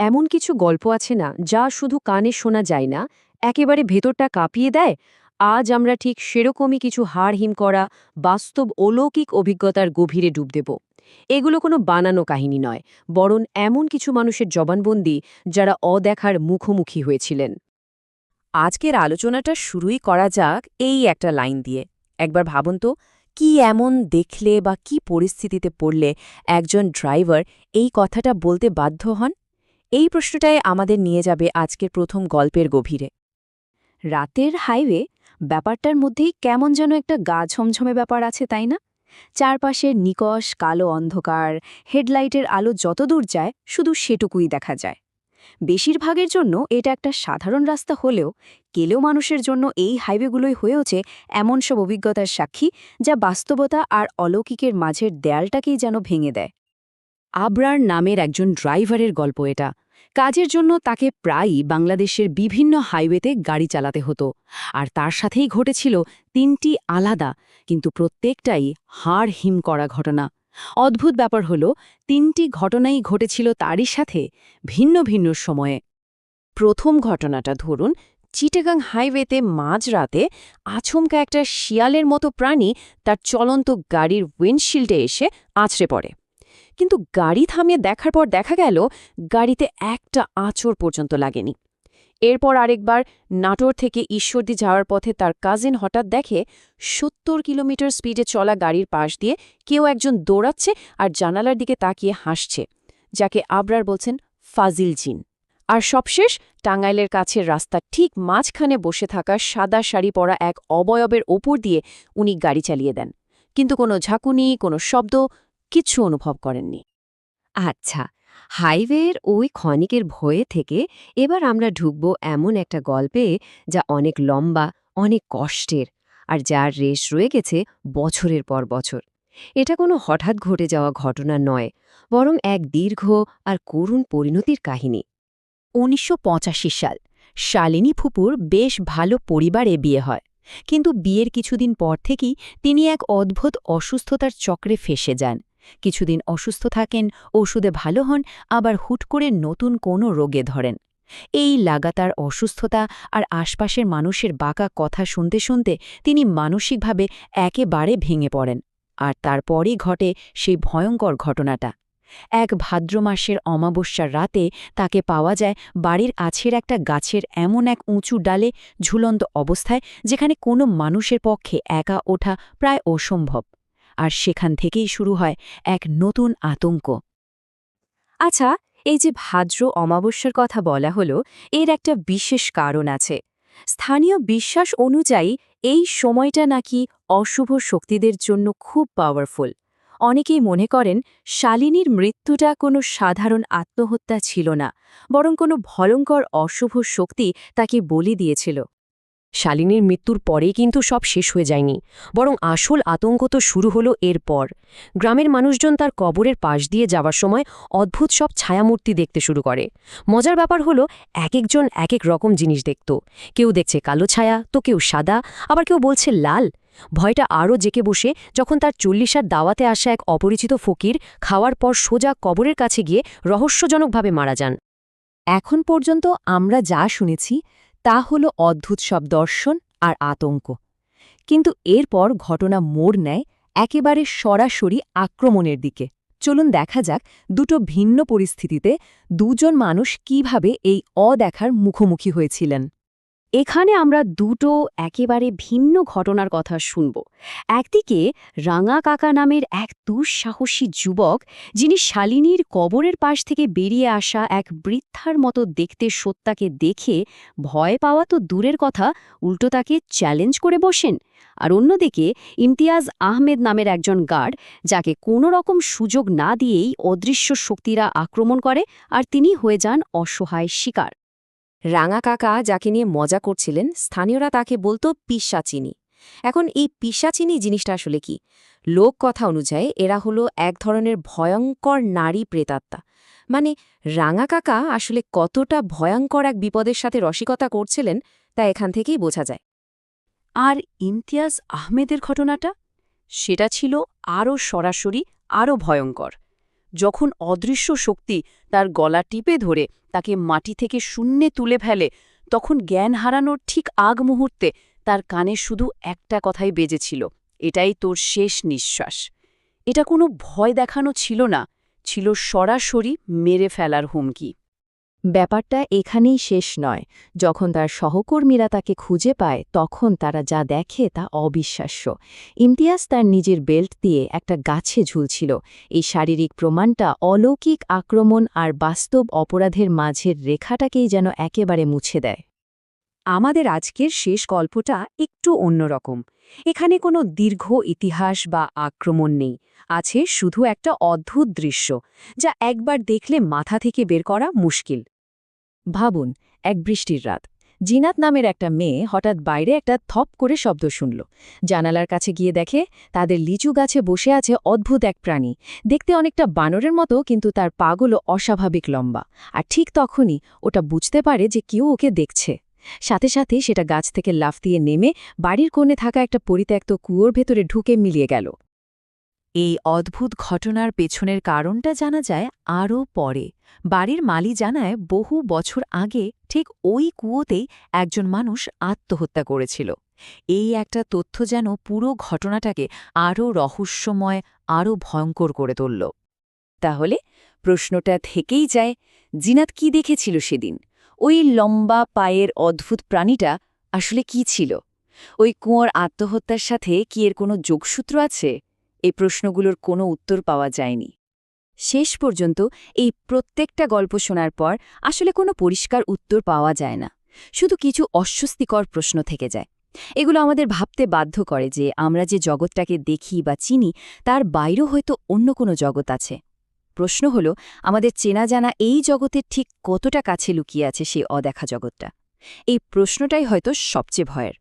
এমন কিছু গল্প আছে না যা শুধু কানে শোনা যায় না, একেবারে ভেতরটা কাঁপিয়ে দেয়। আজ আমরা ঠিক সেরকমই কিছু হাড় হিম করা বাস্তব অলৌকিক অভিজ্ঞতার গভীরে ডুব দেব। এগুলো কোনো বানানো কাহিনী নয়, বরং এমন কিছু মানুষের জবানবন্দি যারা অদেখার মুখোমুখি হয়েছিলেন। আজকের আলোচনাটা শুরুই করা যাক এই একটা লাইন দিয়ে। একবার ভাবুন তো, কি এমন দেখলে বা কি পরিস্থিতিতে পড়লে একজন ড্রাইভার এই কথাটা বলতে বাধ্য হন? এই প্রশ্নটাই আমাদের নিয়ে যাবে আজকের প্রথম গল্পের গভীরে। রাতের হাইওয়ে ব্যাপারটার মধ্যেই কেমন যেন একটা গা ছমছমে ব্যাপার আছে, তাই না? চারপাশের নিকষ কালো অন্ধকার, হেডলাইটের আলো যতদূর যায় শুধু সেটুকুই দেখা যায়। বেশিরভাগের জন্য এটা একটা সাধারণ রাস্তা হলেও কেলেও মানুষের জন্য এই হাইওয়েগুলোই হয়েওছে এমন সব অভিজ্ঞতার সাক্ষী যা বাস্তবতা আর অলৌকিকের মাঝের দেয়ালটাকেই যেন ভেঙে দেয়। আবরার নামের একজন ড্রাইভারের গল্প এটা। কাজের জন্য তাকে প্রায়ই বাংলাদেশের বিভিন্ন হাইওয়েতে গাড়ি চালাতে হতো, আর তার সাথেই ঘটেছিল ৩টি আলাদা কিন্তু প্রত্যেকটাই হাড় হিম করা ঘটনা। অদ্ভুত ব্যাপার হলো ৩টি ঘটনাই ঘটেছিল তারই সাথে, ভিন্ন ভিন্ন সময়ে। প্রথম ঘটনাটা ধরুন, চিটাগাং হাইওয়েতে মাঝরাতে আচমকা একটা শিয়ালের মতো প্রাণী তার চলন্ত গাড়ির উইন্ডশিল্ডে এসে আছড়ে পড়ে। কিন্তু গাড়ি থামিয়ে দেখার পর দেখা গেল গাড়িতে একটা আঁচড় পর্যন্ত লাগেনি। এরপর আরেকবার নাটোর থেকে ঈশ্বরদী যাওয়ার পথে তার কাজিন হঠাৎ দেখে ৭০ কিলোমিটার স্পিডে চলা গাড়ির পাশ দিয়ে কেউ একজন দৌড়াচ্ছে আর জানালার দিকে তাকিয়ে হাসছে, যাকে আবরার বলছেন ফাজিল জিন। আর সবশেষ টাঙ্গাইলের কাছের রাস্তার ঠিক মাঝখানে বসে থাকা সাদা শাড়ি পরা এক অবয়বের ওপর দিয়ে উনি গাড়ি চালিয়ে দেন, কিন্তু কোনো ঝাঁকুনি, কোনো শব্দ, কিচ্ছু অনুভব করেননি। আচ্ছা, হাইওয়ের ওই ক্ষণিকের ভয়ে থেকে এবার আমরা ঢুকব এমন একটা গল্পে যা অনেক লম্বা, অনেক কষ্টের, আর যার রেশ রয়ে গেছে বছরের পর বছর। এটা কোনো হঠাৎ ঘটে যাওয়া ঘটনা নয়, বরং এক দীর্ঘ আর করুণ পরিণতির কাহিনী। ১৯৮৫ সাল, শালিনী ফুপুর বেশ ভালো পরিবারে বিয়ে হয়, কিন্তু বিয়ের কিছুদিন পর থেকেই তিনি এক অদ্ভুত অসুস্থতার চক্রে ফেঁসে যান। কিছুদিন অসুস্থ থাকেন, ওষুধে ভালো হন, আবার হুট করে নতুন কোনো রোগে ধরেন। এই লাগাতার অসুস্থতা আর আশপাশের মানুষের বাঁকা কথা শুনতে শুনতে তিনি মানসিকভাবে একেবারে ভেঙে পড়েন। আর তারপরই ঘটে সেই ভয়ঙ্কর ঘটনাটা। এক ভাদ্র মাসের অমাবস্যার রাতে তাকে পাওয়া যায় বাড়ির কাছের একটা গাছের এমন এক উঁচু ডালে ঝুলন্ত অবস্থায়, যেখানে কোনো মানুষের পক্ষে একা ওঠা প্রায় অসম্ভব। আর সেখান থেকেই শুরু হয় এক নতুন আতঙ্ক। আচ্ছা, এই যে ভাদ্র অমাবস্যার কথা বলা হলো, এর একটা বিশেষ কারণ আছে। স্থানীয় বিশ্বাস অনুযায়ী এই সময়টা নাকি অশুভ শক্তিদের জন্য খুব পাওয়ারফুল। অনেকেই মনে করেন শালিনীর মৃত্যুটা কোনো সাধারণ আত্মহত্যা ছিল না, বরং কোনো ভয়ঙ্কর অশুভ শক্তি তাকে বলি দিয়েছিল। শালিনীর মৃত্যুর পরেই কিন্তু সব শেষ হয়ে যায়নি, বরং আসল আতঙ্ক তো শুরু হলো এরপর। গ্রামের মানুষজন তার কবরের পাশ দিয়ে যাওয়ার সময় অদ্ভুত সব ছায়ামূর্তি দেখতে শুরু করে। মজার ব্যাপার হলো, এক একজন এক এক রকম জিনিস দেখত। কেউ দেখছে কালো ছায়া, তো কেউ সাদা, আবার কেউ বলছে লাল। ভয়টা আরও জেকে বসে যখন তার ৪০-আর দাওয়াতে আসা এক অপরিচিত ফকির খাওয়ার পর সোজা কবরের কাছে গিয়ে রহস্যজনকভাবে মারা যান। এখন পর্যন্ত আমরা যা শুনেছি তা হলো অদ্ভুত সব দর্শন আর আতঙ্ক। কিন্তু এরপর ঘটনা মোড় নেয় একেবারে সরাসরি আক্রমণের দিকে। চলুন দেখা যাক দুটো ভিন্ন পরিস্থিতিতে দুজন মানুষ কিভাবে এই অদেখার মুখোমুখি হয়েছিলেন। এখানে আমরা দুটো একেবারে ভিন্ন ঘটনার কথা শুনব। একদিকে রাঙা কাকা নামের এক দুঃসাহসী যুবক, যিনি শালিনীর কবরের পাশ থেকে বেরিয়ে আসা এক বৃদ্ধার মতো দেখতে সত্যাকে দেখে ভয় পাওয়া তো দূরের কথা, উল্টো তাকে চ্যালেঞ্জ করে বসেন। আর অন্যদিকে ইমতিয়াজ আহমেদ নামের একজন গার্ড, যাকে কোনো রকম সুযোগ না দিয়েই অদৃশ্য শক্তিরা আক্রমণ করে, আর তিনি হয়ে যান অসহায় শিকার। রাঙা কাকা যাকে নিয়ে মজা করছিলেন, স্থানীয়রা তাকে বলতো পিশাচিনী। এখন এই পিশাচিনী জিনিসটা আসলে কি? লোককথা অনুযায়ী এরা হলো এক ধরনের ভয়ঙ্কর নারী প্রেতাত্মা। মানে রাঙা কাকা আসলে কতটা ভয়ঙ্কর এক বিপদের সাথে রসিকতা করছিলেন তা এখান থেকেই বোঝা যায়। আর ইমতিয়াজ আহমেদের ঘটনাটা, সেটা ছিল আরও সরাসরি, আরও ভয়ঙ্কর। যখন অদৃশ্য শক্তি তার গলা টিপে ধরে তাকে মাটি থেকে শূন্যে তুলে ফেলে, তখন জ্ঞান হারানোর ঠিক আগ মুহূর্তে তার কানে শুধু একটা কথাই বেজেছিল, এটাই তোর শেষ নিঃশ্বাস। এটা কোনো ভয় দেখানো ছিল না, ছিল সরাসরি মেরে ফেলার হুমকি। ব্যাপারটা এখানেই শেষ নয়। যখন তার সহকর্মীরা তাকে খুঁজে পায় তখন তারা যা দেখে তা অবিশ্বাস্য। ইমতিয়াজ তার নিজের বেল্ট দিয়ে একটা গাছে ঝুলছিল। এই শারীরিক প্রমাণটা অলৌকিক আক্রমণ আর বাস্তব অপরাধের মাঝের রেখাটাকেই যেন একেবারে মুছে দেয়। আমাদের আজকের শেষ গল্পটা একটু অন্যরকম। এখানে কোনো দীর্ঘ ইতিহাস বা আক্রমণ নেই, আছে শুধু একটা অদ্ভুত দৃশ্য যা একবার দেখলে মাথা থেকে বের করা মুশকিল। ভাবুন, এক বৃষ্টির রাত, জিনাত নামের একটা মেয়ে হঠাৎ বাইরে একটা থপ করে শব্দ শুনল। জানালার কাছে গিয়ে দেখে তাদের লিচু গাছে বসে আছে অদ্ভুত এক প্রাণী। দেখতে অনেকটা বানরের মতো, কিন্তু তার পাগুলো অস্বাভাবিক লম্বা। আর ঠিক তখনই ওটা বুঝতে পারে যে কেউ ওকে দেখছে। সাথে সাথে সেটা গাছ থেকে লাফ দিয়ে নেমে বাড়ির কোণে থাকা একটা পরিত্যক্ত কুয়োর ভেতরে ঢুকে মিলিয়ে গেল। এই অদ্ভুত ঘটনার পেছনের কারণটা জানা যায় আরও পরে। বাড়ির মালি জানায় বহু বছর আগে ঠিক ওই কুয়োতেই একজন মানুষ আত্মহত্যা করেছিল। এই একটা তথ্য যেন পুরো ঘটনাটাকে আরও রহস্যময়, আরও ভয়ঙ্কর করে তুলল। তাহলে প্রশ্নটা থেকেই যায়, জিনাত কি দেখেছিল সেদিন? ওই লম্বা পায়ের অদ্ভুত প্রাণীটা আসলে কি ছিল? ওই কুয়োর আত্মহত্যার সাথে কি এর কোনো যোগসূত্র আছে? এই প্রশ্নগুলোর কোনো উত্তর পাওয়া যায়নি। শেষ পর্যন্ত এই প্রত্যেকটা গল্প শোনার পর আসলে কোনো পরিষ্কার উত্তর পাওয়া যায় না, শুধু কিছু অস্বস্তিকর প্রশ্ন থেকে যায়। এগুলো আমাদের ভাবতে বাধ্য করে যে আমরা যে জগৎটাকে দেখি বা চিনি তার বাইরেও হয়তো অন্য কোনো জগৎ আছে। প্রশ্ন হলো, আমাদের চেনা জানা এই জগতের ঠিক কতটা কাছে লুকিয়ে আছে সেই অদেখা জগৎটা? এই প্রশ্নটাই হয়তো সবচেয়ে ভয়ের।